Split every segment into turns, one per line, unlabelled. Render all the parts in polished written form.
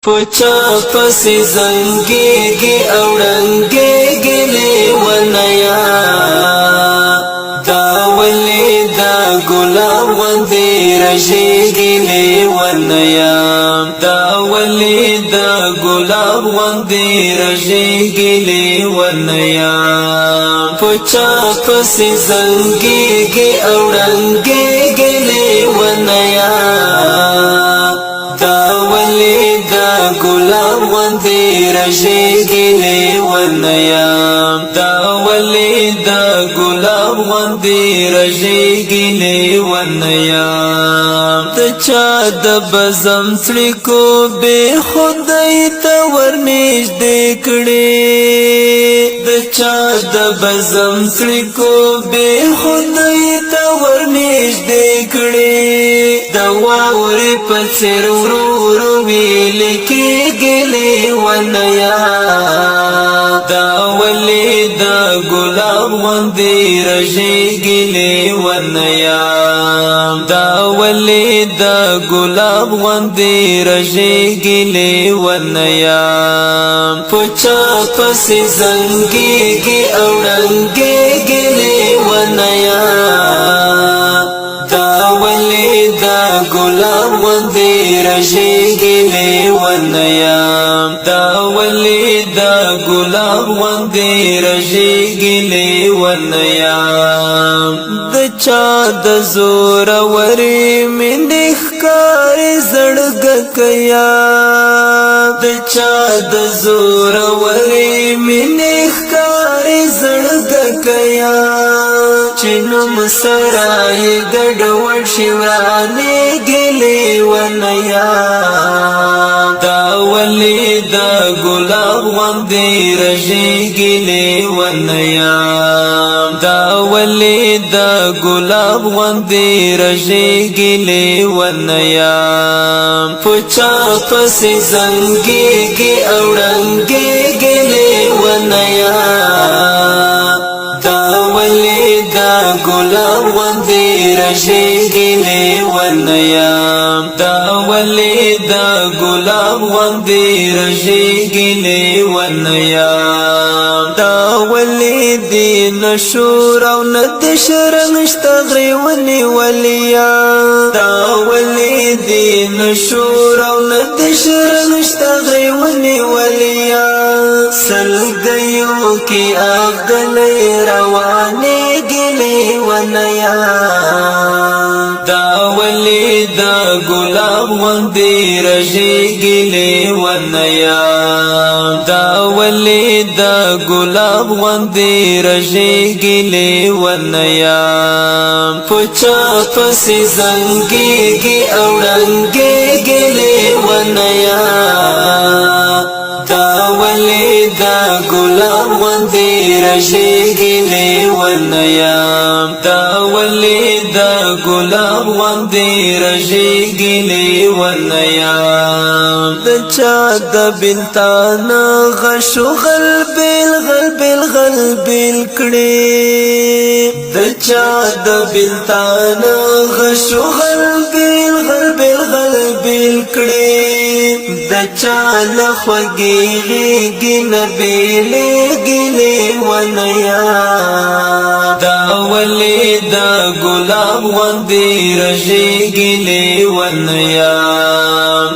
پچا پسی زنگیگی اوڑنگیگی لیونیا دا ولی دا گلاب غندی رجیگی لیونیا دا ولی دا گلاب غندی رجیگی لیونیا پچا پسی زنگیگی اوڑنگیگی لیونیا دا ولی دا گلاب غندی رجیگی لیونیا دا ولی دا گلاب غندی رجیگی لیونیا دا چا د بزم سړیکو بے خدای ته ورنږدې کړې د چا د بزم سړیکو بے خدای ته ورنږدې کړې د واورې په څېر ورو ورو ویل کېږي لیونیا دا ولې د ګلاب غوندې رژېږي لیونیا دا ولې د ګلاب غوندې رژېږي لیونیا په چا پسې زنګېږي او ړنګېږي لیونیا دا ولی دا گلاب غندی رجیگی لیونیا دا ولی دا گلاب غندی رجیگی لیونیا دا چا دا زور وری من اخکار زڑگ کیا دا چا دا زور وری من اخکار زڑگ کیا چنم سرائی گڑوڑ شورانی گلی ونیا دا ولی دا گلاب غندی رجیگی لیونیا دا ولی دا گلاب غندی رجیگی لیونیا پچا پسی زنگیگی اوڑنگیگی لیونیا دا ولی دا گلاب غندی رجیگی لیونیا دا ولی دا گلاب غندی رجیگی لیونیا دا ولی دی نشور او ندشر نشتغری ونی ولیا دا ولی دی نشور او ندشر نشتغری ونی ولیا سلگیو کی اغدلی روانی گلی ونیا دا ولی دا گلاب غندی رجیگی لیونیا دا ولی دا گلاب غندی رجیگی لیونیا پچا پسی زنگیگی اوڑنگیگی لیونیا دا ولی دا گلاب غندی رجیگی لیونیا دا ولی دا گلاب غندی رجیگی لیونیا دا چا دا بلتان غشو غلبیل غلبیل غلبیل کڑی دا چا دا بلتان غشو غلبیل غلبیل غلبیل کڑی دا چا لخوگی غیگی نبیلی گلی ونیا دا ولی دا گلاب غندی رجیگی لیونیا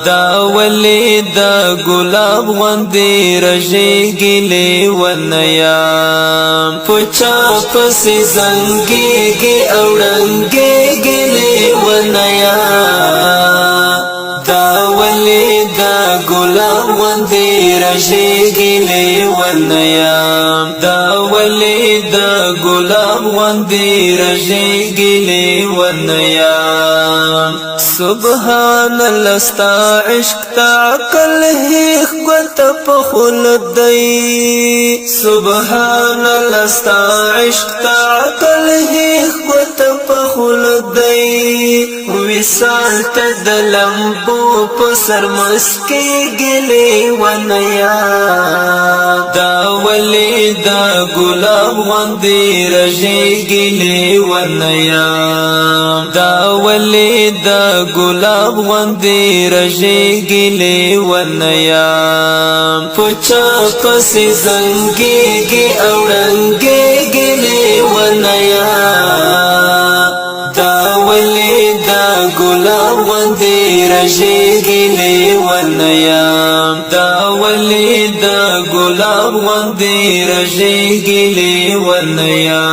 دا ولی دا گلاب غندی رجیگی لیونیا پچا پسی زنگیگی اوڑنگیگی لیونیا دا ولی دا گلاب غندی رجیگی لیونیا دا ولی دا گلاب غندی رجیگی لیونیا سبحان اللہ ستا عشق تا عقل ہیخ گوت پخولد دی سبحان اللہ ستا عشق تا عقل ہیخ گوت پخولد دی وصال تد لمبو پسر مسکی گلی ونیا دا ولی دا گلاب غندی رژیگی لیونیا دا ولی دا گلاب غندی رژیگی لیونیا پچا پسی زنگیگی اوڑنگیگی لیونیا دا ولی دا گلاب غندی رژیگی لیونیا دا ولی دا گلاب غندی رژیگی لیونیا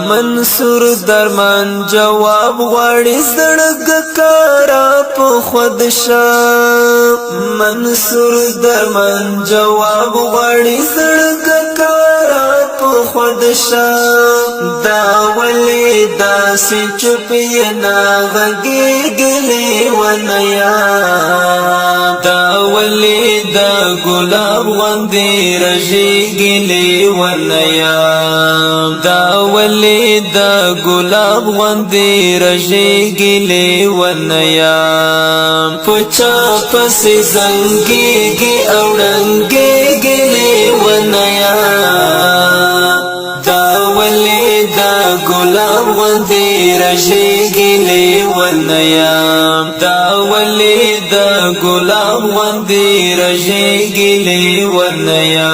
منصور درمان جواب غواړي زړګ کارا په خود شاه منصور درمان جواب غواړي زړګ کارا په خود شاه دا ولی داسې چوپ یې نه غږیږي لیونیا دا ولی دا گلاب غندی رژیگی لیونیا دا ولی دا گلاب غندی رژیگی لیونیا پچا پسی زنگیگی اوڑنگیگی لیونیا دا ولی دا گلاب غندی رژیگی لیونیا دا ولی دا گلاب غندی رژیگی لیونیا